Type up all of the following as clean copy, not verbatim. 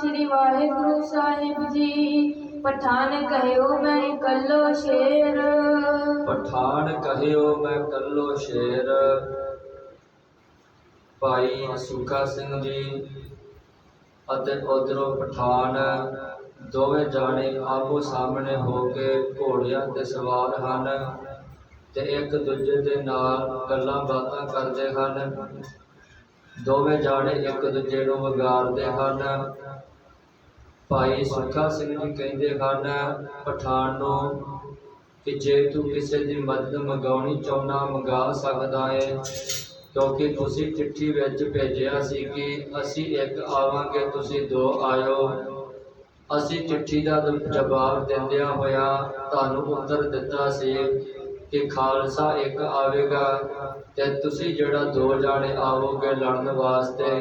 श्री वाहिगुरु साहिब जी। पठान कहो मैं कल्लो शेर। पठान कहियो मैं कल्लो शेर। भाई सुखा सिंह जी ਅਤੇ ਉਧਰੋਂ ਪਠਾਨ ਦੋਵੇਂ ਜਾਣੇ ਆਪੋ ਸਾਹਮਣੇ ਹੋ ਕੇ ਘੋੜਿਆਂ ਤੇ ਸਵਾਰ ਹਨ ਤੇ ਇੱਕ ਦੂਜੇ ਦੇ ਨਾਲ ਗੱਲਾਂ ਬਾਤਾਂ ਕਰਦੇ ਹਨ। ਦੋਵੇਂ ਜਾਣੇ ਇੱਕ ਦੂਜੇ ਨੂੰ ਵਗਾਰਦੇ ਹਨ। ਭਾਈ ਸੁੱਖਾ ਸਿੰਘ ਜੀ ਕਹਿੰਦੇ ਹਨ ਪਠਾਨ ਨੂੰ ਕਿ ਜੇ ਤੂੰ ਕਿਸੇ ਦੀ ਮਦਦ ਮੰਗਾਉਣੀ ਚਾਹੁੰਦਾ ਮੰਗਾ ਸਕਦਾ ਹੈ, क्योंकि तुसी चिट्ठी विच भेजिया सी कि असी एक आवांगे तुसी दो आयो। असी चिट्ठी का जवाब दिंदिया होया तुहानू उत्तर दिता सी कि खालसा एक आवेगा ते तुसी जिहड़ा दो जाने आवोगे लड़न वास्ते।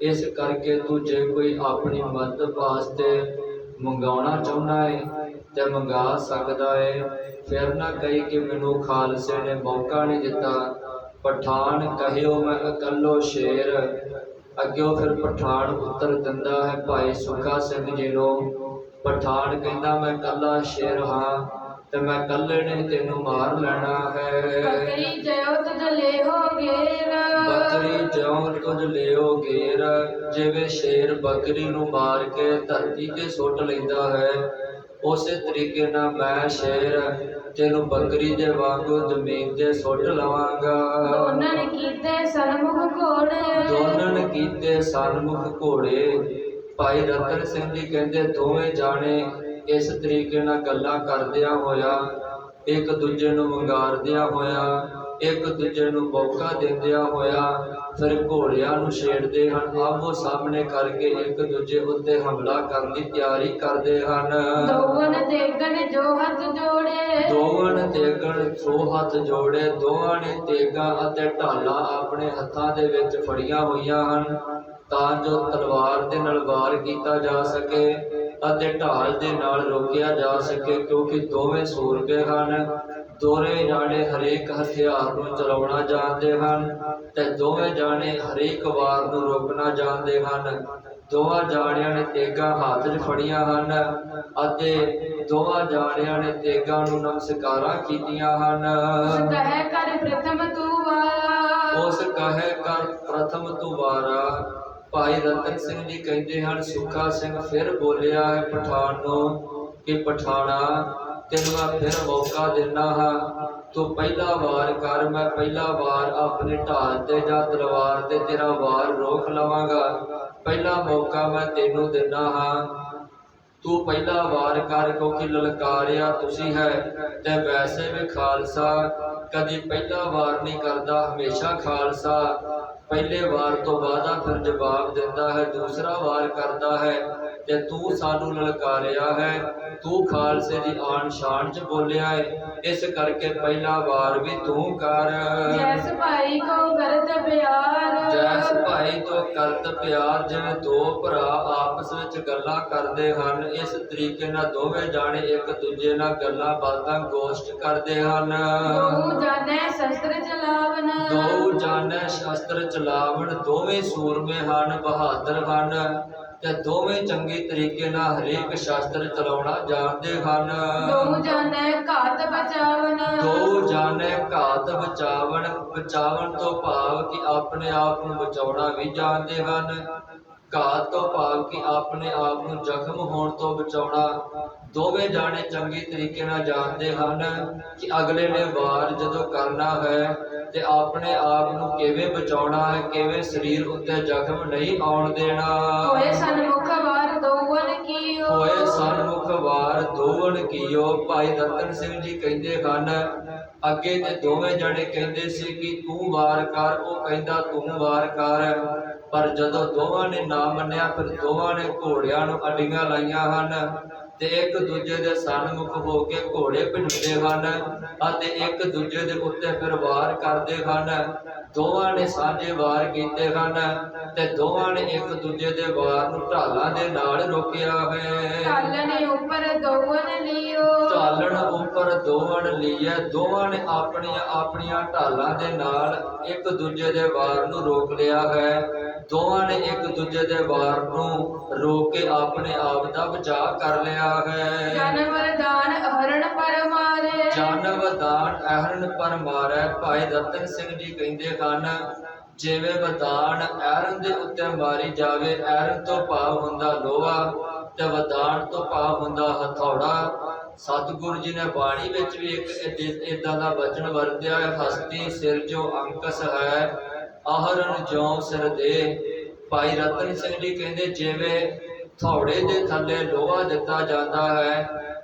इस करके तू जे कोई अपनी मदद वास्ते मंगाउणा चाहुंदा है ते मंगा सकदा है। फिर ना कही कि मैनू खालसे ने मौका नहीं दिता। पठान कहियो मैं अकल्लो शेर। अग्यों फिर पठान उत्तर दिंदा है भाई सुखा सिंह जी नूं। पठान कहंदा मैं कल्ला शेर हाँ ते मैं कल्ले ने तेनू मार लेना है। बकरी जयो तुझ लेहो घेर। बकरी ज्यों तुझ लेओ घेर। जिवें शेर बकरी नूं मार के धरती ते सुट लैंदा है, उसे तरीके नाल मैं शेर तेनू बकरी दे वांगू जमीन ते सुट लवांगा। दोनों ने कीते सनमुख घोड़े। दोनों ने कीते सनमुख घोड़े। भाई रतन सिंह जी कहंदे दोवें जाने इस तरीके नाल गल्लां करदियां होया एक दूजे नूं वंगारदियां होया एक दूजे नूं मौका दिंदियां होया फिर घोड़ियां नूं छेड़दे हन। आमो सामने करके एक दूजे उत्ते हमला करन दी तैयारी करदे हन। दोवन तेगन जो हथ जोड़े। दोवन तेगन सो हथ जोड़े। दोवां ने तेगां अते ढालां अपने हत्थां दे विच फड़ियां होईयां हन तां जो तलवार दे नाल वार कीता जा सके अते ढाल दे नाल रोकिया जा सके, क्योंकि दोवें सूरबे हन। दोवें जाने हरेक हथियार नूं चलाउणा जाणदे हन ते दोवें जाने हरेक वार नूं रोकना जाणदे हन। दोवां जाणियां ने तेगां हत्थ 'च फड़ियां हन अते दोवां जाणियां ने तेगां नूं नमस्कारां कीतियां हन। उस कहे कर प्रथम तू वारा। उस कहे कर प्रथम तू वारा। भाई रतन सिंह जी कहते हैं सुखा सिंह फिर बोलिया है पठान नूं कि पठाना तेनू मैं फिर मौका देना हाँ, तू पहला वार कर। मैं पहला वार अपनी ढाल ते जां तलवार ते तेरा वार रोक लवांगा। पहला मौका मैं तेनू देना हाँ, तू पहला वार कर क्योंकि ललकारिया तुसी है ते वैसे भी खालसा कदी पहला वार नहीं करता। हमेशा खालसा पहले वार तो बाद फिर जवाब देता है, दूसरा वार करता है ते तू सानू ललकारिया है, तू खालसे दी आन शान च बोलिया है, इस करके पहला वार भी तू कर। जैस भाई को करत प्यार। जैस भाई तो करत प्यार। जिवें दो भरा आपस विच गल्लां करदे हन इस तरीके नाल दोवें जाने एक दूजे नाल गल्लां बातां गोष्ट करदे हन। दो जाने शस्त्र चलावन। दो जाने शस्त्र चलावन। दोवें सूरमे हन बहादुर हन ते दोवें चंगे तरीके नाल हरेक शस्त्र चलाउणा जाणदे हन। दो जाने घात बचावन। दो जाने घात बचावन। बचावन तो भाव कि अपने आप नूं बचाउणा भी जाणदे हन। घात तो भाव कि अपने आप नूं जख्म होण तो बचाउणा। दोवें जाने चंगे तरीके नाल जाणदे हन कि अगले ने वार जदों करना है ते अपने आप नूं किवें बचाउणा है, किवें शरीर उत्ते जख्म नहीं आउण देना। होए सन्मुख वार दोवन कीओ। होए सन्मुख वार दोवन कीओ। भाई रतन सिंह जी कहंदे हन अगे ते दोवें जने कहंदे सी कि तू वार कर, वो कहंदा तू वार कर, पर जदों दोवां ने ना मन्निया फिर दोवां ने घोड़ियां नूं अड्डियां लाईयां हन ते एक दूजे दे सन्मुख हो के घोड़े भजाउंदे हन अते एक दूजे दे उत्ते फिर वार करदे हन। दोवां ने साझे वार कीते हन ते दोवां ने एक दूजे दे वार नूं ढालां दे नाल रोकिया है। ढालन उपर दोवन लियो। ढालन उपर दोवन लिये। दोवां ने अपनियां अपनियां ढालां दे नाल एक दूजे दे वार नूं रोक लिया है। ਦੋਵਾਂ ਨੇ ਇੱਕ ਦੂਜੇ ਦੇ ਵਾਰ ਨੂੰ ਰੋਕ ਕੇ ਆਪਣੇ ਆਪ ਦਾ ਬਚਾਅ ਕਰ ਲਿਆ ਹੈ। ਜਨ ਵਰਦਾਨ ਅਹਰਣ ਪਰ ਮਾਰੇ। ਜਨ ਵਰਦਾਨ ਅਹਰਣ ਪਰ ਮਾਰੈ। ਭਾਈ ਰਤਨ ਸਿੰਘ ਜੀ ਕਹਿੰਦੇ ਹਨ, ਜਿਵੇਂ ਵਰਦਾਨ ਅਹਰਨ ਦੇ ਉੱਤੇ ਮਾਰੀ ਜਾਵੇ, ਅਹਰਨ ਤੋਂ ਭਾਵ ਹੁੰਦਾ ਲੋਹਾ ਤੇ ਵਰਦਾਨ ਤੋਂ ਭਾਵ ਹੁੰਦਾ ਹਥੌੜਾ। ਸਤਿਗੁਰੂ ਜੀ ਨੇ ਬਾਣੀ ਵਿੱਚ ਵੀ ਇੱਕ ਏਦਾਂ ਦਾ ਬਚਨ ਵਰਤਿਆ ਹੈ, ਹਸਤੀ ਸਿਰ ਜੋ ਅੰਕਸ ਹੈ, ਅਹਰਨ ਜਿਉ ਸਿਰ ਦੇ। ਭਾਈ ਰਤਨ ਸਿੰਘ ਜੀ ਕਹਿੰਦੇ, ਜਿਵੇਂ ਥੌੜੇ ਦੇ ਥੱਲੇ ਲੋਹਾ ਦਿੱਤਾ ਜਾਂਦਾ ਹੈ,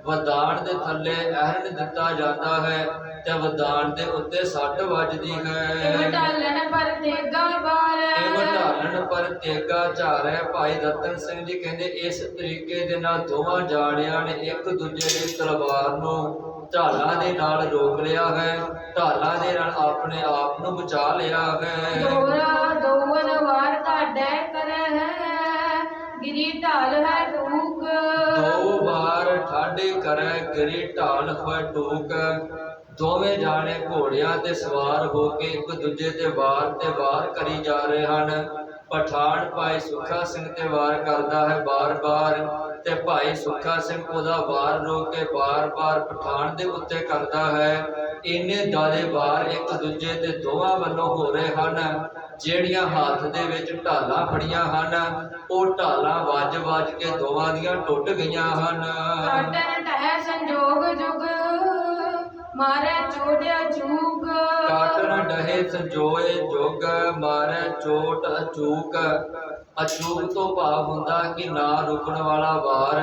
ਵਰਦਾਨ ਦੇ ਥੱਲੇ ਅਹਰਨ ਦਿੱਤਾ ਜਾਂਦਾ ਹੈ, ਤੇ ਵਰਦਾਨ ਦੇ ਉੱਤੇ ਸੱਟ ਵੱਜਦੀ ਹੈ। ਇਵ ਢਾਲਣ ਪਰ ਤੇਗਾ ਬਾਰੈ। ਇਵ ਢਾਲਣ ਪਰ ਤੇਗਾ ਝਾਰੈ। ਭਾਈ ਰਤਨ ਸਿੰਘ ਜੀ ਕਹਿੰਦੇ, ਇਸ ਤਰੀਕੇ ਦੇ ਨਾਲ ਦੋਵਾਂ ਜਾਣਿਆਂ ਨੇ ਇੱਕ ਦੂਜੇ ਦੀ ਤਲਵਾਰ ਨੂੰ ਢਾਲਾਂ ਦੇ ਨਾਲ ਰੋਕ ਲਿਆ ਹੈ, ਢਾਲਾਂ ਦੇ ਨਾਲ ਆਪਣੇ ਆਪ ਨੂੰ ਬਚਾ ਲਿਆ ਹੈ। ਦੋਹਰਾ ਦੋਵਨ ਵਾਰ ਤੁਹਾਡੇ ਕਰੈ ਹੈ, ਗਿਰੀ ਢਾਲ ਹੈ ਟੂਕ। ਦੋ ਵਾਰ ਠਾਡੇ ਕਰੈ, ਗਿਰੀ ਢਾਲ ਹੋਇ ਟੂਕ। ਦੋਵੇਂ ਜਾਣੇ ਘੋੜਿਆਂ ਤੇ ਸਵਾਰ ਹੋ ਕੇ ਇੱਕ ਦੂਜੇ ਤੇ ਵਾਰ ਕਰੀ ਜਾ ਰਹੇ ਹਨ। ਪਠਾਨ ਭਾਈ ਸੁੱਖਾ ਸਿੰਘ ਤੇ ਵਾਰ ਕਰਦਾ ਹੈ ਬਾਰ-ਬਾਰ, ਤੇ ਭਾਈ ਸੁੱਖਾ ਸਿੰਘ ਉਹਦਾ ਵਾਰ ਰੋਕ ਕੇ ਬਾਰ-ਬਾਰ ਪਠਾਨ ਦੇ ਉੱਤੇ ਕਰਦਾ ਹੈ। ਇੰਨੇ ਦਾਦੇ ਵਾਰ ਇੱਕ ਦੂਜੇ ਤੇ ਦੋਵਾਂ ਵੱਲੋਂ ਹੋ ਰਹੇ ਹਨ। ਜਿਹੜੀਆਂ ਹੱਥ ਦੇ ਵਿੱਚ ਢਾਲਾਂ ਫੜੀਆਂ ਹਨ, ਉਹ ਢਾਲਾਂ ਵੱਜ-ਵੱਜ ਕੇ ਦੋਵਾਂ ਦੀਆਂ ਟੁੱਟ ਗਈਆਂ ਹਨ। ਕਾਟਨ ਟਹਿ ਸੰਜੋਗ ਜੁਗ, ਮਾਰੇ ਚੋਟਿਆ ਚੂਕ। ਕਾਟਨ ਡਹੇ ਸੰਜੋਏ ਜੁਗ, ਮਾਰੇ ਚੋਟ ਅਚੂਕ। ਅਚੂਕ ਤੋਂ ਭਾਵ ਹੁੰਦਾ ਕਿ ਨਾ ਰੁਕਣ ਵਾਲਾ ਵਾਰ।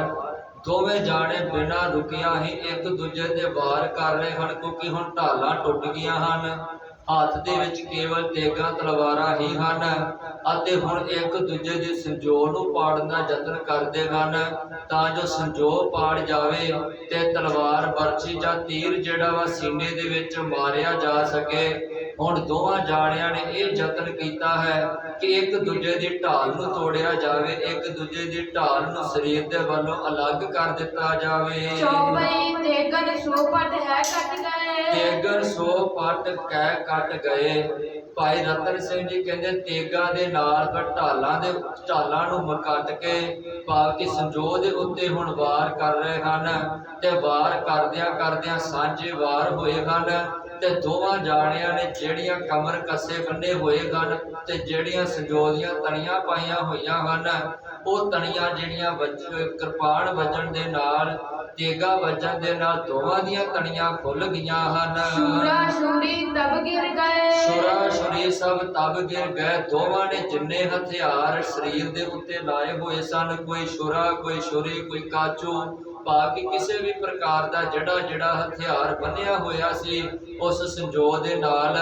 ਦੋਵੇਂ ਜਾਣੇ ਬਿਨਾਂ ਰੁਕਿਆ ਹੀ ਇੱਕ ਦੂਜੇ ਤੇ ਵਾਰ ਕਰ ਰਹੇ ਹਨ, ਕਿਉਂਕਿ ਹੁਣ ਢਾਲਾਂ ਟੁੱਟ ਗਈਆਂ ਹਨ। ਹੱਥ ਦੇ ਵਿੱਚ ਕੇਵਲ ਤੇਗਾਂ ਤਲਵਾਰਾਂ ਹੀ ਹਨ, ਅਤੇ ਹੁਣ ਇੱਕ ਦੂਜੇ ਦੇ ਸੰਜੋਗ ਨੂੰ ਪਾੜਨ ਦਾ ਯਤਨ ਕਰਦੇ ਹਨ, ਤਾਂ ਜੋ ਸੰਜੋਗ ਪਾੜ ਜਾਵੇ ਤੇ ਤਲਵਾਰ ਬਰਛੀ ਜਾਂ ਤੀਰ ਜਿਹੜਾ ਵਾ ਸੀਨੇ ਦੇ ਵਿੱਚ ਮਾਰਿਆ ਜਾ ਸਕੇ। ਹੁਣ ਦੋਵਾਂ ਜਾਣਿਆਂ ਨੇ ਇਹ ਯਤਨ ਕੀਤਾ ਹੈ ਕਿ ਇੱਕ ਦੂਜੇ ਦੀ ਢਾਲ ਨੂੰ ਤੋੜਿਆ ਜਾਵੇ, ਇੱਕ ਦੂਜੇ ਦੀ ਢਾਲ ਨੂੰ ਸਰੀਰ ਦੇ ਵੱਲੋਂ ਅਲੱਗ ਕਰ ਦਿੱਤਾ ਜਾਵੇ। ਚੌਪਈ ਤੇਗਨ ਸੋ ਪਟ ਹੈ ਕੱਟ ਗਏ। ਤੇਗਨ ਸੋ ਪਟ ਕਹਿ ਕੱਟ ਗਏ। ਭਾਈ ਰਤਨ ਸਿੰਘ ਜੀ ਕਹਿੰਦੇ, ਤੇਗਾਂ ਦੇ ਨਾਲ ਫਿਰ ਢਾਲਾਂ ਨੂੰ ਕੱਟ ਕੇ, ਭਾਵ ਕਿ ਸੰਜੋਗ ਦੇ ਉੱਤੇ ਹੁਣ ਵਾਰ ਕਰ ਰਹੇ ਹਨ, ਤੇ ਵਾਰ ਕਰਦਿਆਂ ਸਾਂਝੇ ਵਾਰ ਹੋਏ ਹਨ। ਤੇ ਦੋਵਾਂ ਜਾਣਿਆਂ ਨੇ ਜਿਹੜੀਆਂ ਕਮਰ ਕੱਸੇ ਬੰਨੇ ਹੋਏ ਹਨ ਤੇ ਜਿਹੜੀਆਂ ਸੰਜੋਗ ਦੀਆਂ ਤਣੀਆਂ ਪਾਈਆਂ ਹੋਈਆਂ ਹਨ, ਉਹ ਤਣੀਆਂ ਜਿਹੜੀਆਂ ਕਿਰਪਾਨ ਵੱਜਣ ਦੇ ਨਾਲ, ਤੇਗਾ ਵੱਜਣ ਦੇ ਨਾਲ ਦੋਵਾਂ ਦੀਆਂ ਤਣੀਆਂ ਖੁੱਲ ਗਈਆਂ ਹਨ। ਸ਼ੂਰਾ ਸ਼ੂਰੀ ਤਬ ਗਿਰ ਗਏ। ਸ਼ੂਰਾ ਸ਼ੂਰੀ ਸਭ ਤਬ ਗਿਰ ਗਏ। ਦੋਵਾਂ ਨੇ ਜਿੰਨੇ ਹਥਿਆਰ ਸਰੀਰ ਦੇ ਉੱਤੇ ਲਾਏ ਹੋਏ ਸਨ, ਕੋਈ ਸ਼ੂਰਾ, ਕੋਈ ਸ਼ੂਰੀ, ਕੋਈ ਕਾਚੂ, ਭਾਵ ਕਿ ਕਿਸੇ ਵੀ ਪ੍ਰਕਾਰ ਦਾ ਜਿਹੜਾ ਹਥਿਆਰ ਬੰਨਿਆ ਹੋਇਆ ਸੀ ਉਸ ਸੰਜੋਗ ਦੇ ਨਾਲ,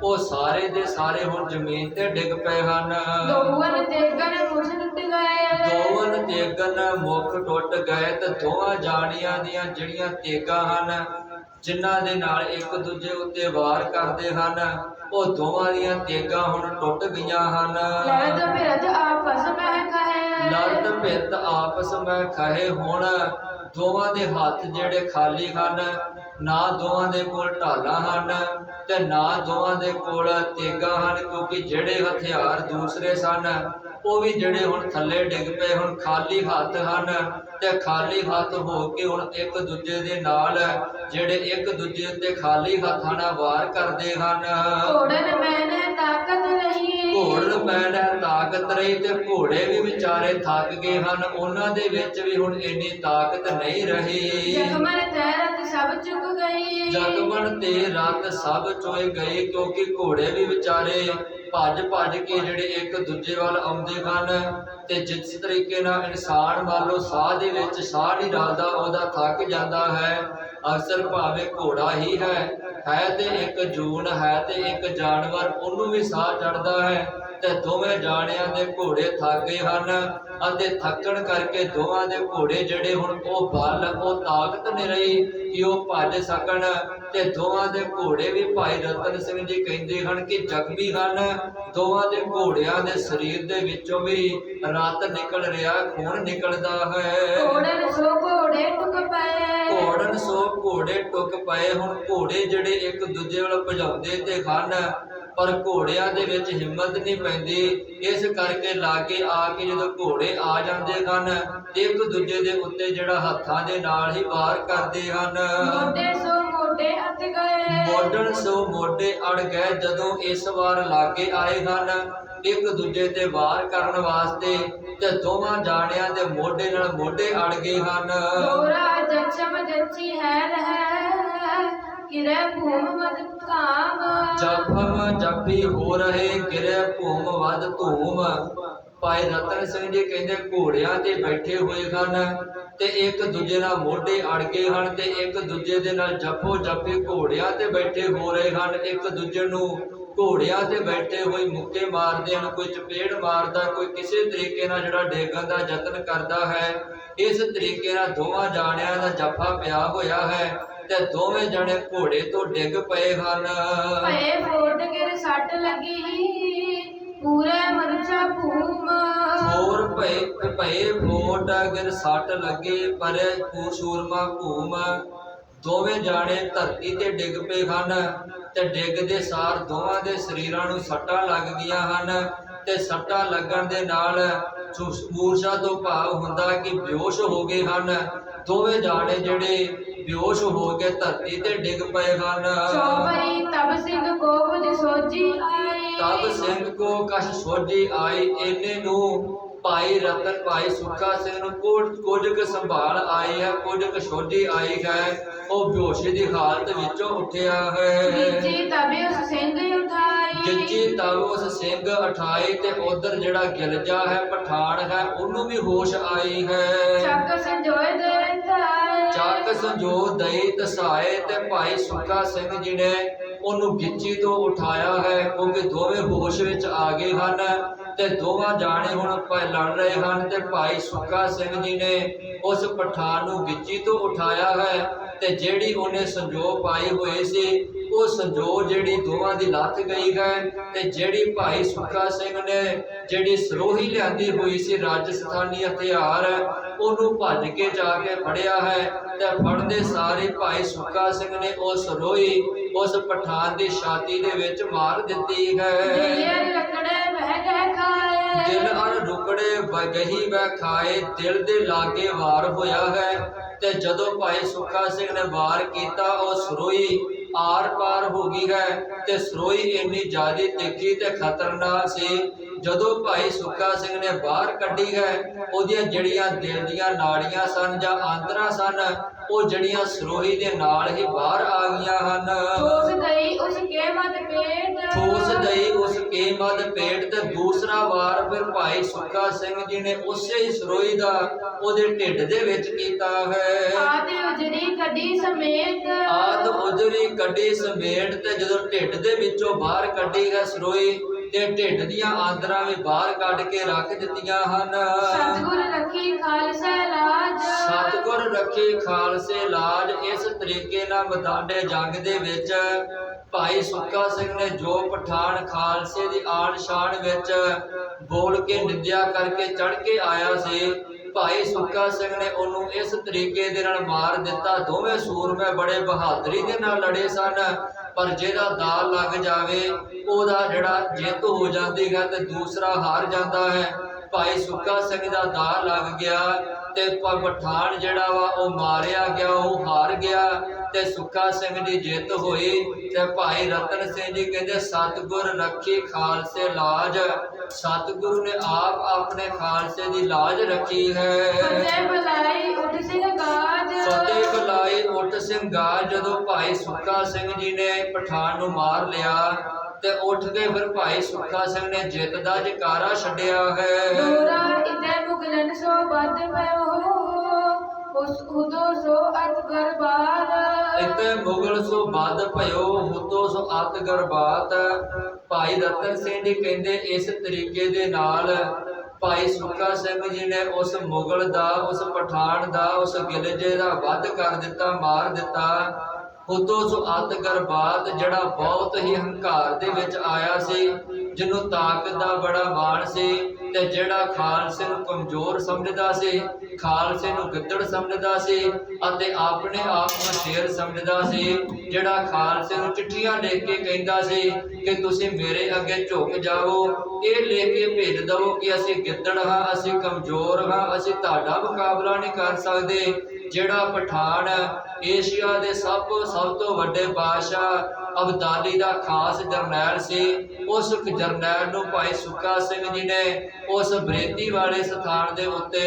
ਉਹ ਸਾਰੇ ਦੇ ਸਾਰੇ ਹੁਣ ਜ਼ਮੀਨ ਤੇ ਡਿੱਗ ਪਏ ਹਨ। ਦੋਵਨ ਤੇਗਨ ਮੁੱਠ ਟੁੱਟ ਗਏ। ਦੋਵਨ ਤੇਗਨ ਮੁੱਖ ਟੁੱਟ ਗਏ। ਤੇ ਦੋਵਾਂ ਜਾਣੀਆਂ ਦੀਆਂ ਜਿਹੜੀਆਂ ਤੇਗਾਂ ਹਨ, ਜਿਨ੍ਹਾਂ ਦੇ ਨਾਲ ਇੱਕ ਦੂਜੇ ਉੱਤੇ ਵਾਰ ਕਰਦੇ ਹਨ, ਉਹ ਦੋਵਾਂ ਦੀਆਂ ਤੇਗਾਂ ਹੁਣ ਟੁੱਟ ਗਈਆਂ ਹਨ। ਲੜਦ ਫਿਰਦ ਆਪਸ ਮਹਿ ਕਹੇ। ਲੜਦ ਭਿਰਦ ਆਪਸ ਮੈਂ ਖਹੇ। ਹੁਣ ਦੋਵਾਂ ਦੇ ਹੱਥ ਜਿਹੜੇ ਖਾਲੀ ਹਨ, ਨਾ ਦੋਵਾਂ ਦੇ ਕੋਲ ਢਾਲਾਂ ਹਨ ਤੇ ਨਾ ਦੋਵਾਂ ਦੇ ਕੋਲ ਤੇਗਾਂ ਹਨ, ਕਿਉਂਕਿ ਜਿਹੜੇ ਹਥਿਆਰ ਦੂਸਰੇ ਸਨ ਉਹ ਵੀ ਜਿਹੜੇ ਹੁਣ ਥੱਲੇ ਡਿੱਗ ਪਏ, ਹੁਣ ਖਾਲੀ ਹੱਥ ਹਨ। ਤੇ ਖਾਲੀ ਹੱਥ ਹੋ ਕੇ ਹੁਣ ਇੱਕ ਦੂਜੇ ਦੇ ਨਾਲ ਜਿਹੜੇ ਇੱਕ ਦੂਜੇ ਉੱਤੇ ਖਾਲੀ ਹੱਥਾਂ ਨਾਲ ਵਾਰ ਕਰਦੇ ਹਨ। ਘੋੜਨ ਮੈਨੇ ਤਾਕਤ ਰਹੀ। ਘੋੜਨ ਮੈਨੇ ਤਾਕਤ ਰਹੀ। ਤੇ ਘੋੜੇ ਵੀ ਵਿਚਾਰੇ ਥੱਕ ਗਏ ਹਨ, ਉਹਨਾਂ ਦੇ ਵਿੱਚ ਵੀ ਹੁਣ ਇੰਨੀ ਤਾਕਤ ਨਹੀਂ ਰਹੀ। ਜਖਮਨ ਤੈ ਰਤ ਸਭ ਚੁੱਕ ਗਈ। ਜਖਮਨ ਤੇ ਰਤ ਸਭ ਚੋਏ ਗਏ, ਕਿਉਂਕਿ ਘੋੜੇ ਵੀ ਵਿਚਾਰੇ ਭੱਜ ਕੇ ਜਿਹੜੇ ਇੱਕ ਦੂਜੇ ਵੱਲ ਆਉਂਦੇ ਹਨ। ਤੇ ਜਿਸ ਤਰੀਕੇ ਨਾਲ ਇਨਸਾਨ ਮੰਨ ਲਓ ਸਾਹ ਦੇ ਵਿੱਚ ਸਾਹ ਨਹੀਂ ਰਲਦਾ, ਉਹਦਾ ਥੱਕ ਜਾਂਦਾ ਹੈ। ਅਕਸਰ ਭਾਵੇਂ ਘੋੜਾ ਹੀ ਹੈ ਤੇ ਇੱਕ ਜੂਨ ਹੈ ਤੇ ਇੱਕ ਜਾਨਵਰ, ਉਹਨੂੰ ਵੀ ਸਾਹ ਚੜਦਾ ਹੈ। ਤੇ ਦੋਵੇਂ ਜਾਣਿਆਂ ਦੇ ਘੋੜੇ ਥੱਕ ਗਏ ਹਨ, ਅਤੇ ਥੱਕਣ ਕਰਕੇ ਦੋਵਾਂ ਦੇ ਘੋੜੇ ਜਿਹੜੇ ਹੁਣ ਉਹ ਬਲ, ਉਹ ਤਾਕਤ ਨਹੀਂ ਰਹੀ ਕਿ ਉਹ ਭੱਜ ਸਕਣ। ਤੇ ਦੋਵਾਂ ਦੇ ਘੋੜੇ ਵੀ ਭਾਈ ਰਤਨ ਸਿੰਘ ਜੀ ਕਹਿੰਦੇ ਹਨ ਕਿ ਜ਼ਖਮੀ ਹਨ। ਦੋਵਾਂ ਦੇ ਘੋੜਿਆਂ ਦੇ ਸਰੀਰ ਦੇ ਵਿੱਚੋਂ ਵੀ ਰਤ ਨਿਕਲ ਰਿਹਾ, ਖੂਨ ਨਿਕਲਦਾ ਹੈ। ਘੋੜਨ ਸੋ ਘੋੜੇ ਟੁਕ ਪਏ। ਘੋੜਨ ਸੋ ਘੋੜੇ ਟੁਕ ਪਏ। ਹੁਣ ਘੋੜੇ ਜਿਹੜੇ ਇੱਕ ਦੂਜੇ ਵੱਲ ਭਜਾਉਂਦੇ ਤੇ ਹਨ, ਪਰ ਘੋੜਿਆਂ ਦੇ ਵਿੱਚ ਹਿੰਮਤ ਨਹੀਂ ਪੈਂਦੀ। ਇਸ ਕਰਕੇ ਲਾਗੇ ਆ ਕੇ ਜਦੋਂ ਘੋੜੇ ਆ ਜਾਂਦੇ ਹਨ, ਇੱਕ ਦੂਜੇ ਦੇ ਉੱਤੇ ਜਿਹੜਾ ਹੱਥਾਂ ਦੇ ਨਾਲ ਹੀ ਵਾਰ ਕਰਦੇ ਹਨ। ਮੋਢੇ ਸੋ ਮੋਢੇ ਅਤ ਗਏ, ਮੋਢਣ ਸੋ ਮੋਢੇ ਅੜ ਗਏ। ਜਦੋਂ ਇਸ ਵਾਰ ਲਾਗੇ ਆਏ ਹਨ ਇੱਕ ਦੂਜੇ ਤੇ ਵਾਰ ਕਰਨ ਵਾਸਤੇ, ਤੇ ਦੋਵਾਂ ਜਾਣਿਆਂ ਦੇ ਮੋਢੇ ਨਾਲ ਮੋਢੇ ਅੜ ਗਏ ਹਨ। ਦੋਰਾ ਜਛਮ ਜੱਚੀ ਹੈ ਰਹਿ, ਕਿਰੇ ਭੂਮ ਮਦ ਕਾਮ। ਜਪਮ ਜਪੀ ਹੋ ਰਹੇ, ਗਿਰੇ ਭੂਮ ਵੱਧ ਧੂਮ। ਭਾਈ ਰਤਨ ਸਿੰਘ ਜੀ ਕਹਿੰਦੇ ਘੋੜਿਆਂ ਤੇ ਬੈਠੇ ਹੋਏ ਹਨ ਤੇ ਇੱਕ ਦੂਜੇ ਨਾਲ ਮੋਢੇ ਅੜ ਗਏ ਹਨ ਤੇ ਇੱਕ ਦੂਜੇ ਦੇ ਨਾਲ ਜਪੋ ਜਪੀ ਘੋੜਿਆਂ ਤੇ ਬੈਠੇ ਹੋ ਰਹੇ ਹਨ। ਇੱਕ ਦੂਜੇ ਨੂੰ ਘੋੜਿਆਂ ਤੇ ਬੈਠੇ ਹੋਏ ਮੁੱਕੇ ਮਾਰਦੇ ਹਨ, ਕੋਈ ਚਪੇੜ ਮਾਰਦਾ, ਕੋਈ ਕਿਸੇ ਤਰੀਕੇ ਨਾਲ ਜਿਹੜਾ ਡੇਗਣ ਦਾ ਯਤਨ ਕਰਦਾ ਹੈ। ਇਸ ਤਰੀਕੇ ਨਾਲ ਦੋਵਾਂ ਜਾਣਿਆਂ ਦਾ ਜਫਾ ਪਿਆ ਹੋਇਆ ਹੈ ਤੇ ਦੋਵੇਂ ਜਣੇ ਘੋੜੇ ਤੋਂ ਡਿੱਗ ਪਏ ਹਨ। ਭਏ ਫੋਟ ਗਿਰ ਸੱਟ ਲੱਗੀ, ਪੂਰੇ ਮਰਚਾ ਭੂਮ। ਹੋਰ ਭਏ ਫੋਟ ਗਿਰ ਸੱਟ ਲੱਗੇ, ਪਰੇ ਸੂਰਮਾ ਭੂਮ। ਦੋਵੇਂ ਜਾਣੇ ਧਰਤੀ ਤੇ ਡਿੱਗ ਪਏ ਹਨ ਤੇ ਡਿੱਗਦੇ ਸਾਰ ਦੋਵਾਂ ਦੇ ਸਰੀਰਾਂ ਨੂੰ ਸੱਟਾਂ ਲੱਗ ਗਈਆਂ ਹਨ ਤੇ ਸੱਟਾਂ ਲੱਗਣ ਦੇ ਨਾਲ ਮੂਰਛਾ ਤੋਂ ਭਾਵ ਹੁੰਦਾ ਕਿ ਬੇਹੋਸ਼ ਹੋ ਗਏ ਹਨ। ਦੋਵੇਂ ਜਾਣੇ ਜਿਹੜੇ ਬੇਹੋਸ਼ ਹੋ ਕੇ ਧਰਤੀ ਤੇ ਡਿੱਗ ਪਏ ਹਨ। ਚੌਪਈ ਤਬ ਸਿੰਘ ਕੋ ਕੁਝ ਸੋਝੀ ਆਈ, ਤਬ ਸਿੰਘ ਕੋ ਕਛ ਸੋਝੀ ਆਈ। ਇਹਨੇ ਨੂੰ ਭਾਈ ਰਤਨ ਭਾਈ ਸੁੱਖਾ ਸਿੰਘ ਨੂੰ ਕੁਝ ਕੁ ਸੰਭਾਲ ਆਈ ਹੈ, ਕੁਝ ਕੁ ਸੋਝੀ ਆਈ ਹੈ। ਉਹ ਬੇਹੋਸ਼ੀ ਦੀ ਹਾਲਤ ਵਿੱਚੋਂ ਉੱਠਿਆ ਹੈ। ਗਿੱਜੀ ਤਬੇ ਉਸ ਸਿੰਘ ਉਠਾਈ, ਗਿੱਜੀ ਤਬ ਉਸ ਸਿੰਘ ਉਠਾਈ। ਤੇ ਉਧਰ ਜਿਹੜਾ ਗਿਲਜਾ ਹੈ ਪਠਾਨ ਹੈ ਉਹਨੂੰ ਵੀ ਹੋਸ਼ ਆਈ ਹੈ। ਚੱਕ ਸੰਜੋਏ ਦੇ ਧਾਏ, ਚੱਕ ਸੰਜੋ ਦਈ ਤਸਾਏ। ਤੇ ਭਾਈ ਸੁੱਖਾ ਸਿੰਘ ਜੀ ਨੇ ਉਹਨੂੰ ਗਿੱਚੀ ਤੋਂ ਉਠਾਇਆ ਹੈ ਕਿਉਂਕਿ ਦੋਵੇਂ ਹੋਸ਼ ਵਿੱਚ ਆ ਗਏ ਹਨ ਤੇ ਦੋਵਾਂ ਜਾਣੇ ਹੁਣ ਲੜ ਰਹੇ ਹਨ। ਤੇ ਭਾਈ ਸੁੱਖਾ ਸਿੰਘ ਜੀ ਨੇ ਉਸ ਪਠਾਨ ਨੂੰ ਗਿੱਚੀ ਤੋਂ ਉਠਾਇਆ ਹੈ ਤੇ ਜਿਹੜੀ ਉਹਨੇ ਸੰਜੋਗ ਪਾਈ ਹੋਈ ਸੀ ਉਹ ਸੰਜੋਗ ਜਿਹੜੀ ਦੋਵਾਂ ਦੀ ਲੱਥ ਗਈ ਹੈ। ਤੇ ਜਿਹੜੀ ਭਾਈ ਸੁੱਖਾ ਸਿੰਘ ਨੇ ਜਿਹੜੀ ਸਰੋਹੀ ਲਿਆਂਦੀ ਹੋਈ ਸੀ ਰਾਜਸਥਾਨੀ ਹਥਿਆਰ, ਉਹਨੂੰ ਭੱਜ ਕੇ ਜਾ ਕੇ ਫੜਿਆ ਹੈ ਤੇ ਫੜਦੇ ਸਾਰੇ ਭਾਈ ਸੁੱਖਾ ਸਿੰਘ ਨੇ ਉਹ ਸਰੋਹੀ ਉਸ ਪਠਾਨ ਦੀ ਛਾਤੀ ਦੇ ਵਿੱਚ ਮਾਰ ਦਿੱਤੀ ਹੈ। ਦਿਲ ਰਕੜੇ ਬਹਿ ਗਏ ਖਾਏ, ਦਿਲ ਅਰ ਰੁਕੜੇ ਵਗਹੀ ਵੈ ਖਾਏ। ਦਿਲ ਦੇ ਲਾਗੇ ਵਾਰ ਹੋਇਆ ਹੈ ਤੇ ਜਦੋਂ ਭਾਈ ਸੁੱਖਾ ਸਿੰਘ ਨੇ ਵਾਰ ਕੀਤਾ ਉਹ ਸਰੋਈ ਆਰ ਪਾਰ ਹੋ ਗਈ ਹੈ ਤੇ ਸਰੋਈ ਇੰਨੀ ਜ਼ਿਆਦਾ ਤਿੱਖੀ ਤੇ ਖਤਰਨਾਕ ਸੀ। ਜਦੋਂ ਭਾਈ ਸੁੱਖਾ ਸਿੰਘ ਨੇ ਬਾਹਰ ਕੱਢੀ ਹੈ ਉਹਦੀਆਂ ਜਿਹੜੀਆਂ ਦਿਲ ਦੀਆਂ ਨਾੜੀਆਂ ਸਨ ਜਾਂ ਆਂਦਰਾਂ ਸਨ ਉਹ ਜਿਹੜੀਆਂ ਸਰੋਹੀ ਦੇ ਨਾਲ ਹੀ ਬਾਹਰ ਆ ਗਈਆਂ ਹਨ। ਠੋਸ ਗਈ ਉਸ ਕੇ ਮਤ ਪੇਟ, ਠੋਸ ਦਈ ਉਸ ਕੇ ਮਦ ਪੇਟ। ਤੇ ਦੂਸਰਾ ਵਾਰ ਫਿਰ ਭਾਈ ਸੁੱਖਾ ਸਿੰਘ ਜੀ ਨੇ ਉਸੇ ਹੀ ਸਰੋਈ ਦਾ ਉਹਦੇ ਢਿੱਡ ਦੇ ਵਿੱਚ ਕੀਤਾ ਹੈ। ਆਦਿ ਉਜਰੀ ਕੱਢੀ ਸਮੇਤ, ਆਦ ਉਜਰੀ ਕੱਢੀ ਸਮੇਟ। ਤੇ ਜਦੋਂ ਢਿੱਡ ਦੇ ਵਿੱਚੋਂ ਬਾਹਰ ਕੱਢੀ ਹੈ ਸਰੋਈ ਤੇ ਢਿੱਡ ਦੀਆਂ ਆਂਦਰਾਂ ਵੀ ਬਾਹਰ ਕੱਢ ਕੇ ਰੱਖ ਦਿੱਤੀਆਂ ਹਨ। ਸਤਿਗੁਰ ਰੱਖੀ ਖਾਲਸਾ ਲਾਜ, ਸਤਿਗੁਰ ਰੱਖੀ ਖਾਲਸੇ ਲਾਜ। ਇਸ ਤਰੀਕੇ ਨਾਲ ਮੈਦਾਨੇ ਜੰਗ ਦੇ ਵਿੱਚ ਭਾਈ ਸੁੱਖਾ ਸਿੰਘ ਨੇ ਜੋ ਪਠਾਨ ਖਾਲਸੇ ਦੀ ਆਨ ਸ਼ਾਨ ਵਿੱਚ ਬੋਲ ਕੇ ਨਿੰਦਿਆ ਕਰਕੇ ਚੜ ਕੇ ਆਇਆ ਸੀ, ਭਾਈ ਸੁੱਖਾ ਸਿੰਘ ਨੇ ਉਹਨੂੰ ਇਸ ਤਰੀਕੇ ਦੇ ਨਾਲ ਮਾਰ ਦਿੱਤਾ। ਦੋਵੇਂ ਸੂਰਮੇ ਬੜੇ ਬਹਾਦਰੀ ਦੇ ਨਾਲ ਲੜੇ ਸਨ, ਪਰ ਜਿਹਦਾ ਦਾਲ ਲੱਗ ਜਾਵੇ ਉਹਦਾ ਜਿਹੜਾ ਜਿੱਤ ਹੋ ਜਾਂਦੀ ਹੈ ਤੇ ਦੂਸਰਾ ਹਾਰ ਜਾਂਦਾ ਹੈ। ਭਾਈ ਸੁੱਖਾ ਸਿੰਘ ਦਾ ਦਾਅ ਲੱਗ ਗਿਆ ਤੇ ਪਠਾਨ ਜਿਹੜਾ ਵਾ ਉਹ ਮਾਰਿਆ ਗਿਆ, ਉਹ ਹਾਰ ਗਿਆ ਤੇ ਸੁੱਖਾ ਸਿੰਘ ਦੀ ਜਿੱਤ ਹੋਈ। ਤੇ ਭਾਈ ਰਤਨ ਸਿੰਘ ਜੀ ਕਹਿੰਦੇ ਸਤਿਗੁਰ ਰੱਖੀ ਖਾਲਸੇ ਲਾਜ। ਸਤਿਗੁਰੂ ਨੇ ਆਪ ਆਪਣੇ ਖਾਲਸੇ ਦੀ ਲਾਜ ਰੱਖੀ ਹੈ। ਫਤਿਹ ਬੁਲਾਈ ਉੱਠ ਸਿੰਘ ਗਾਜ, ਫਤਿਹ ਬੁਲਾਈ ਉੱਠ ਸਿੰਘ ਗਾਜ। ਜਦੋਂ ਭਾਈ ਸੁੱਖਾ ਸਿੰਘ ਜੀ ਨੇ ਪਠਾਨ ਨੂੰ ਮਾਰ ਲਿਆ ਤੇ ਉੱਠ ਕੇ ਫਿਰ ਭਾਈ ਸੁੱਖਾ ਸਿੰਘ ਨੇ ਜਿੱਤ ਦਾ ਜੈਕਾਰਾ ਛੱਡਿਆ ਹੈ। ਦੋਰਾ ਇਤੇ ਮੁਗਲਨ ਸੋ ਵੱਧ ਪਇਓ, ਉਸ ਉਦੋ ਸੋ ਅਤ ਗਰਬਾਰ। ਇਤੇ ਮੁਗਲ ਸੋ ਵੱਧ ਭਇਓ, ਹੁਤੋ ਸੋ ਅਤ ਗਰਬਾਤ। ਭਾਈ ਰਤਨ ਸਿੰਘ ਜੀ ਕਹਿੰਦੇ ਇਸ ਤਰੀਕੇ ਦੇ ਨਾਲ ਭਾਈ ਸੁੱਖਾ ਸਿੰਘ ਜੀ ਨੇ ਉਸ ਮੁਗਲ ਦਾ, ਉਸ ਪਠਾਨ ਦਾ, ਉਸ ਗਿਲਜੇ ਦਾ ਵੱਧ ਕਰ ਦਿੱਤਾ, ਮਾਰ ਦਿੱਤਾ। ਹੁਤੋ ਸੋ ਅਤ ਗਰਬਾਤ, ਜਿਹੜਾ ਬਹੁਤ ਹੀ ਹੰਕਾਰ ਦੇ ਵਿੱਚ ਆਇਆ ਸੀ, ਜਿਹਨੂੰ ਤਾਕਤ ਦਾ ਬੜਾ ਮਾਣ ਸੀ, ਤੇ ਜਿਹੜਾ ਖਾਲਸੇ ਨੂੰ ਕਮਜ਼ੋਰ ਸਮਝਦਾ ਸੀ, ਖਾਲਸੇ ਨੂੰ ਗਿੱਦੜ ਸਮਝਦਾ ਸੀ ਅਤੇ ਆਪਣੇ ਆਪ ਨੂੰ ਸ਼ੇਰ ਸਮਝਦਾ ਸੀ, ਜਿਹੜਾ ਖਾਲਸੇ ਨੂੰ ਚਿੱਠੀਆਂ ਲਿਖ ਕੇ ਕਹਿੰਦਾ ਸੀ ਕਿ ਤੁਸੀਂ ਮੇਰੇ ਅੱਗੇ ਝੁਕ ਜਾਓ, ਇਹ ਲਿਖ ਕੇ ਭੇਜ ਦਵੋ ਕਿ ਅਸੀਂ ਗਿੱਦੜ ਹਾਂ, ਅਸੀਂ ਕਮਜ਼ੋਰ ਹਾਂ, ਅਸੀਂ ਤੁਹਾਡਾ ਮੁਕਾਬਲਾ ਨਹੀਂ ਕਰ ਸਕਦੇ। ਜਿਹੜਾ ਪਠਾਨ ਏਸ਼ੀਆ ਦੇ ਸਭ ਤੋਂ ਵੱਡੇ ਬਾਦਸ਼ਾਹ ਅਬਦਾਲੀ ਦਾ ਖਾਸ ਜਰਨੈਲ ਸੀ, ਉਸ ਜਰਨੈਲ ਨੂੰ ਭਾਈ ਸੁੱਖਾ ਸਿੰਘ ਜੀ ਨੇ ਉਸ ਬਰੇਤੀ ਵਾਲੇ ਸਥਾਨ ਦੇ ਉੱਤੇ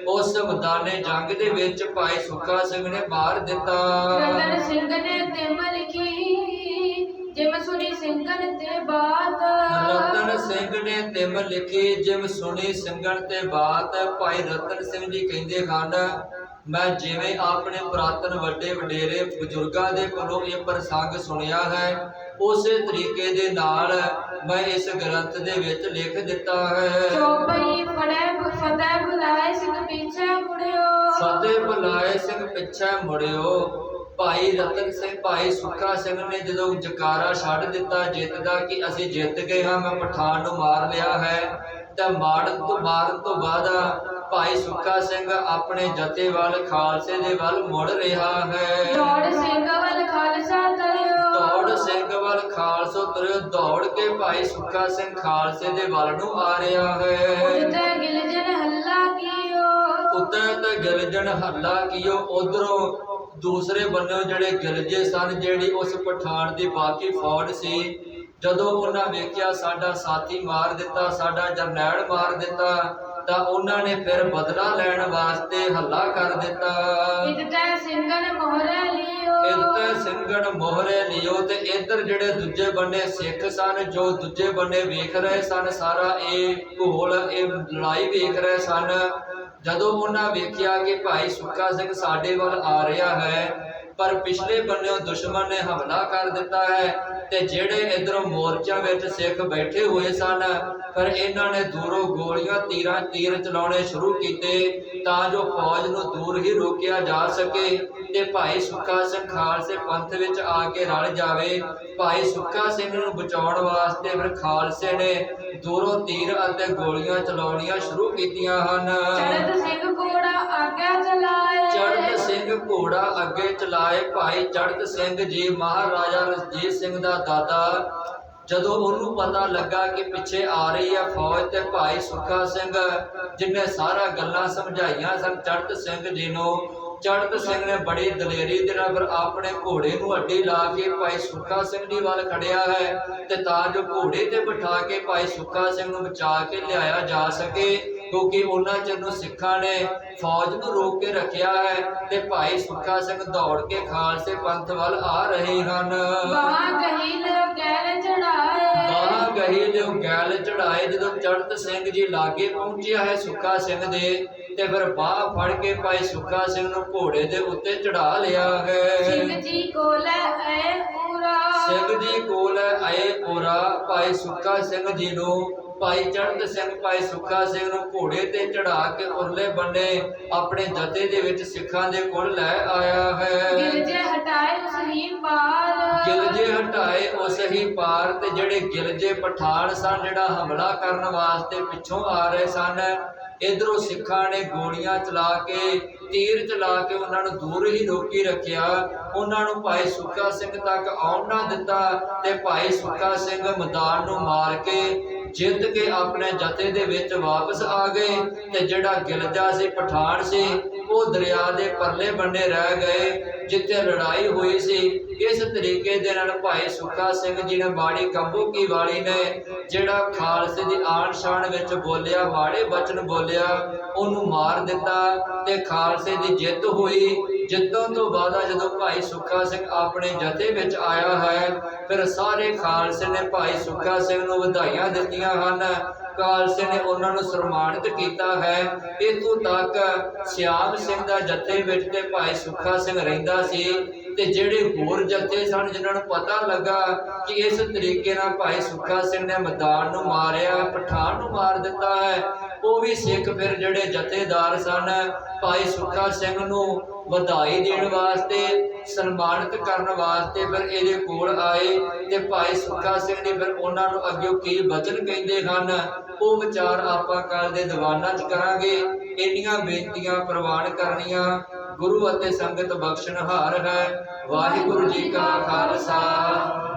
ਉਸ ਮੈਦਾਨੇ ਜੰਗ ਦੇ ਵਿੱਚ ਭਾਈ ਸੁੱਖਾ ਸਿੰਘ ਨੇ ਮਾਰ ਦਿੱਤਾ। ਰਤਨ ਸਿੰਘ ਨੇ ਤਿਮ ਲਿਖੀ ਜਿਮ ਸੁਣੀ ਸਿੰਘਨ ਤੇ ਬਾਤ, ਰਤਨ ਸਿੰਘ ਨੇ ਤਿਮ ਲਿਖੀ ਜਿਮ ਸੁਣੀ ਸਿੰਘਨ ਤੇ ਬਾਤ। ਭਾਈ ਰਤਨ ਸਿੰਘ ਜੀ ਕਹਿੰਦੇ ਹਨ, ਮੈਂ ਜਿਵੇਂ ਆਪਣੇ ਪੁਰਾਤਨ ਵੱਡੇ ਵਡੇਰੇ ਬਜ਼ੁਰਗਾਂ ਦੇ ਕੋਲੋਂ ਇਹ ਪ੍ਰਸੰਗ ਸੁਣਿਆ ਹੈ, ਉਸੇ ਤਰੀਕੇ ਦੇ ਨਾਲ ਮੈਂ ਇਸ ਗ੍ਰੰਥ ਦੇ ਵਿੱਚ ਲਿਖ ਦਿੱਤਾ ਹੈ। ਚੌਪਈ ਫਤਿਹ ਬੁਲਾਏ ਸਿੰਘ ਪਿੱਛੇ ਮੁੜਿਓ, ਫਤਿਹ ਬੁਲਾਏ ਸਿੰਘ ਪਿੱਛੇ ਮੁੜਿਓ। ਭਾਈ ਰਤਨ ਸਿੰਘ, ਭਾਈ ਸੁੱਖਾ ਸਿੰਘ ਨੇ ਜਦੋਂ ਜਕਾਰਾ ਛੱਡ ਦਿੱਤਾ ਜਿੱਤ ਦਾ ਕਿ ਅਸੀਂ ਜਿੱਤ ਗਏ ਹਾਂ, ਮੈਂ ਪਠਾਨ ਨੂੰ ਮਾਰ ਲਿਆ ਹੈ, ਤਾਂ ਮਾਰਨ ਤੋਂ ਬਾਅਦ ਭਾਈ ਸੁੱਖਾ ਸਿੰਘ ਆਪਣੇ ਜਥੇ ਵੱਲ, ਖਾਲਸੇ ਦੇ ਵੱਲ ਮੁੜ ਰਿਹਾ ਹੈ। ਦੌੜ ਸਿੰਘ ਵੱਲ ਖਾਲਸਾ ਤਰਿਓ, ਦੌੜ ਸਿੰਘ ਵੱਲ ਖਾਲਸਾ ਤੁਰਿਓ। ਦੌੜ ਕੇ ਭਾਈ ਸੁੱਖਾ ਸਿੰਘ ਖਾਲਸੇ ਦੇ ਵੱਲ ਨੂੰ ਆ ਰਿਹਾ ਹੈ। ਉਤੇ ਗਿਲਜਨ ਹੱਲਾ ਕੀਓ, ਉੱਤੇ ਤੇ ਗਿਲਜਨ ਹੱਲਾ ਕੀਓ। ਉਧਰੋਂ ਦੂਸਰੇ ਬੰਨੋਂ ਜਿਹੜੇ ਗਿਲਜੇ ਸਨ, ਜਿਹੜੀ ਉਸ ਪਠਾਨ ਦੀ ਬਾਕੀ ਫੌਜ ਸੀ, ਜਦੋਂ ਉਹਨਾਂ ਵੇਖਿਆ ਸਾਡਾ ਸਾਥੀ ਮਾਰ ਦਿੱਤਾ, ਸਾਡਾ ਜਰਨੈਲ ਮਾਰ ਦਿੱਤਾ, ਤਾਂ ਉਹਨਾਂ ਨੇ ਫਿਰ ਬਦਲਾ ਲੈਣ ਵਾਸਤੇ ਹੱਲਾ ਕਰ ਦਿੱਤਾ। ਇਤੈ ਸਿੰਘਨ ਮੋਹਰੇ ਲਿਓ, ਇੱਥੇ ਸਿੰਘਨ ਮੋਹਰੇ ਲਿਓ। ਤੇ ਇੱਧਰ ਜਿਹੜੇ ਦੂਜੇ ਬੰਨੇ ਸਿੱਖ ਸਨ, ਜੋ ਦੂਜੇ ਬੰਨੇ ਵੇਖ ਰਹੇ ਸਨ, ਸਾਰਾ ਇਹ ਘੋਲ, ਇਹ ਲੜਾਈ ਵੇਖ ਰਹੇ ਸਨ। ਜਦੋਂ ਉਹਨਾਂ ਵੇਖਿਆ ਕਿ ਭਾਈ ਸੁੱਖਾ ਸਿੰਘ ਸਾਡੇ ਵੱਲ ਆ ਰਿਹਾ ਹੈ, ਪਰ ਪਿਛਲੇ ਬੰਨਿਓਂ ਦੁਸ਼ਮਣ ਨੇ ਹਮਲਾ ਕਰ ਦਿੱਤਾ ਹੈ, ਤੇ ਜਿਹੜੇ ਇਧਰੋਂ ਮੋਰਚਾ ਵਿੱਚ ਸਿੱਖ ਬੈਠੇ ਹੋਏ ਸਨ, ਪਰ ਇਹਨਾਂ ਨੇ ਦੂਰੋਂ ਗੋਲੀਆਂ ਤੀਰ ਚਲਾਉਣੇ ਸ਼ੁਰੂ ਕੀਤੇ ਤਾਂ ਜੋ ਫੌਜ ਨੂੰ ਦੂਰ ਹੀ ਰੋਕਿਆ ਜਾ ਸਕੇ ਤੇ ਭਾਈ ਸੁੱਖਾ ਸਿੰਘ ਖਾਲਸੇ ਪੰਥ ਵਿੱਚ ਆ ਕੇ ਰਲ ਜਾਵੇ। ਭਾਈ ਸੁੱਖਾ ਸਿੰਘ ਨੂੰ ਬਚਾਉਣ ਵਾਸਤੇ ਫਿਰ ਖਾਲਸੇ ਨੇ ਦੂਰੋਂ ਤੀਰ ਅਤੇ ਗੋਲੀਆਂ ਚਲਾਉਣੀਆਂ ਸ਼ੁਰੂ ਕੀਤੀਆਂ ਹਨ। ਚੜ੍ਹਤ ਸਿੰਘ ਘੋੜਾ ਅੱਗੇ ਚਲਾਏ, ਚੜ੍ਹਤ ਸਿੰਘ ਘੋੜਾ ਅੱਗੇ ਚਲਾਏ। ਭਾਈ ਚੜ੍ਹਤ ਸਿੰਘ ਜੀ ਮਹਾਰਾਜਾ ਰਣਜੀਤ ਸਿੰਘ ਦਾ ਦਾਦਾ, ਜਦੋਂ ਉਹਨੂੰ ਪਤਾ ਲੱਗਾ ਕਿ ਪਿੱਛੇ ਆ ਰਹੀ ਹੈ ਫੌਜ, ਤੇ ਭਾਈ ਸੁੱਖਾ ਸਿੰਘ ਜਿਹਨੇ ਸਾਰਾ ਗੱਲਾਂ ਸਮਝਾਈਆਂ ਸਨ ਚੜ੍ਹਤ ਸਿੰਘ ਜੀ ਨੂੰ, ਚੜ੍ਹਤ ਸਿੰਘ ਨੇ ਬੜੀ ਦਲੇਰੀ ਦੇ ਨਾਲ ਫਿਰ ਆਪਣੇ ਘੋੜੇ ਨੂੰ ਅੱਡੀ ਲਾ ਕੇ ਭਾਈ ਸੁੱਖਾ ਸਿੰਘ ਜੀ ਵੱਲ ਖੜਿਆ ਹੈ, ਤੇ ਤਾਂ ਜੋ ਘੋੜੇ ਤੇ ਬਿਠਾ ਕੇ ਭਾਈ ਸੁੱਖਾ ਸਿੰਘ ਨੂੰ ਬਚਾ ਕੇ ਲਿਆਇਆ ਜਾ ਸਕੇ, ਕਿਉਂਕਿ ਉਹਨਾਂ ਚਿਰ ਨੂੰ ਸਿੱਖਾਂ ਨੇ ਫੌਜ ਨੂੰ ਰੋਕ ਕੇ ਰੱਖਿਆ ਹੈ। ਤੇ ਭਾਈ ਸੁੱਖਾ ਸਿੰਘ ਦੌੜ ਕੇ ਖਾਲਸੇ ਪੰਥ ਵੱਲ ਆ ਰਹੇ ਹਨ। ਬਾਹ ਗਹੀ ਲਿਓ ਗੈਲ ਚੜਾਏ, ਬਾਹ ਗਹੀ ਲਿਓ ਗੈਲ ਚੜਾਏ। ਜਦੋਂ ਚੜ੍ਹਤ ਸਿੰਘ ਜੀ ਲਾਗੇ ਪਹੁੰਚਿਆ ਹੈ ਸੁੱਖਾ ਸਿੰਘ ਦੇ, ਤੇ ਫਿਰ ਬਾਹ ਫੜ ਕੇ ਭਾਈ ਸੁੱਖਾ ਸਿੰਘ ਨੂੰ ਘੋੜੇ ਦੇ ਉੱਤੇ ਚੜਾ ਲਿਆ ਹੈ। ਸਿੰਘ ਜੀ ਕੋਲ ਆਏ ਪੂਰਾ, ਸਿੰਘ ਜੀ ਕੋਲ ਆਏ ਪੂਰਾ। ਭਾਈ ਸੁੱਖਾ ਸਿੰਘ ਜੀ ਨੂੰ ਭਾਈ ਚੜ੍ਹਤ ਸਿੰਘ ਭਾਈ ਸੁੱਖਾ ਸਿੰਘ ਨੂੰ ਘੋੜੇ ਤੇ ਚੜਾ ਕੇ ਉਰਲੇ ਬੰਨੇ ਆਪਣੇ ਜਥੇ ਦੇ ਵਿੱਚ ਸਿੱਖਾਂ ਦੇ ਕੋਲ ਲੈ ਆਇਆ ਹੈ। ਗਿਲਜੇ ਹਟਾਏ ਉਸ ਹੀ ਪਾਰ, ਗਿਲਜੇ ਹਟਾਏ ਉਸ ਹੀ ਪਾਰ। ਤੇ ਜਿਹੜੇ ਗਿਲਜੇ ਪਠਾਨ ਸਨ, ਜਿਹੜਾ ਹਮਲਾ ਕਰਨ ਵਾਸਤੇ ਪਿੱਛੋਂ ਆ ਰਹੇ ਸਨ, ਇਧਰੋਂ ਸਿੱਖਾਂ ਨੇ ਗੋਲੀਆਂ ਚਲਾ ਕੇ, ਤੀਰ ਚਲਾ ਕੇ ਉਹਨਾਂ ਨੂੰ ਦੂਰ ਹੀ ਰੋਕੀ ਰੱਖਿਆ, ਉਹਨਾਂ ਨੂੰ ਭਾਈ ਸੁੱਖਾ ਸਿੰਘ ਤੱਕ ਆਉਣ ਨਾ ਦਿੱਤਾ। ਤੇ ਭਾਈ ਸੁੱਖਾ ਸਿੰਘ ਮੈਦਾਨ ਨੂੰ ਮਾਰ ਕੇ ਜਿੱਤ ਕੇ ਆਪਣੇ ਜਥੇ ਦੇ ਵਿੱਚ ਵਾਪਸ ਆ ਗਏ। ਤੇ ਜਿਹੜਾ ਗਿਲਜਾ ਸੀ, ਪਠਾਨ ਸੀ, ਉਹ ਦਰਿਆ ਦੇ ਪਰਲੇ ਬੰਨੇ ਰਹਿ ਗਏ ਜਿੱਥੇ ਲੜਾਈ ਹੋਈ ਸੀ। ਇਸ ਤਰੀਕੇ ਦੇ ਨਾਲ ਭਾਈ ਸੁੱਖਾ ਸਿੰਘ ਜੀ ਨੇ ਬਾੜੀ ਕੰਬੂ ਕੀ ਵਾਲੀ ਨੇ ਜਿਹੜਾ ਖਾਲਸੇ ਦੀ ਆਨ ਸ਼ਾਨ ਵਿੱਚ ਬੋਲਿਆ, ਮਾੜੇ ਬਚਨ ਬੋਲਿਆ, ਉਹਨੂੰ ਮਾਰ ਦਿੱਤਾ ਤੇ ਖਾਲਸੇ ਦੀ ਜਿੱਤ ਹੋਈ। ਜਿੱਤਣ ਤੋਂ ਬਾਅਦ ਜਦੋਂ ਭਾਈ ਸੁੱਖਾ ਸਿੰਘ ਆਪਣੇ ਜਥੇ ਵਿੱਚ ਆਇਆ ਹੈ, ਫਿਰ ਸਾਰੇ ਖਾਲਸੇ ਨੇ ਭਾਈ ਸੁੱਖਾ ਸਿੰਘ ਨੂੰ ਵਧਾਈਆਂ ਦਿੱਤੀਆਂ ਹਨ। ਖਾਲਸੇ ਨੇ ਉਹਨਾਂ ਨੂੰ ਸਨਮਾਨਿਤ ਕੀਤਾ ਹੈ। ਇੱਥੋਂ ਤੱਕ ਸਿਆਮ ਸਿੰਘ ਦਾ ਜਥੇ ਵਿੱਚ ਤੇ ਭਾਈ ਸੁੱਖਾ ਸਿੰਘ ਰਹਿੰਦਾ ਸੀ। ਤੇ ਜਿਹੜੇ ਹੋਰ ਜਥੇ ਸਨ ਜਿਨ੍ਹਾਂ ਨੂੰ ਪਤਾ ਲੱਗਾ ਕਿ ਇਸ ਤਰੀਕੇ ਨਾਲ ਭਾਈ ਸੁੱਖਾ ਸਿੰਘ ਨੇ ਮੈਦਾਨ ਨੂੰ ਮਾਰਿਆ, ਪਠਾਨ ਨੂੰ ਮਾਰ ਦਿੱਤਾ ਹੈ, ਉਹ ਵੀ ਸਿੱਖ ਫਿਰ ਜਿਹੜੇ ਜਥੇਦਾਰ ਸਨ ਭਾਈ ਸੁੱਖਾ ਸਿੰਘ ਨੂੰ ਵਧਾਈ ਦੇਣ ਵਾਸਤੇ, ਸਨਮਾਨਿਤ ਕਰਨ ਵਾਸਤੇ ਫਿਰ ਇਹਦੇ ਕੋਲ ਆਏ। ਤੇ ਭਾਈ ਸੁੱਖਾ ਸਿੰਘ ਨੇ ਫਿਰ ਉਹਨਾਂ ਨੂੰ ਅੱਗੇ ਕੀ ਬਚਨ ਕਹਿੰਦੇ ਹਨ ਉਹ ਵਿਚਾਰ ਆਪਾਂ ਕੱਲ ਦੇ ਦੀਵਾਨਾਂ 'ਚ ਕਰਾਂਗੇ। ਇੰਨੀਆਂ ਬੇਨਤੀਆਂ ਪ੍ਰਵਾਨ ਕਰਨੀਆਂ। ਗੁਰੂ ਅਤੇ ਸੰਗਤ ਬਖਸ਼ਣਹਾਰ ਹੈ। ਵਾਹਿਗੁਰੂ ਜੀ ਕਾ ਖਾਲਸਾ,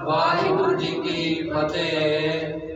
ਵਾਹਿਗੁਰੂ ਜੀ ਕੀ ਫਤਿਹ।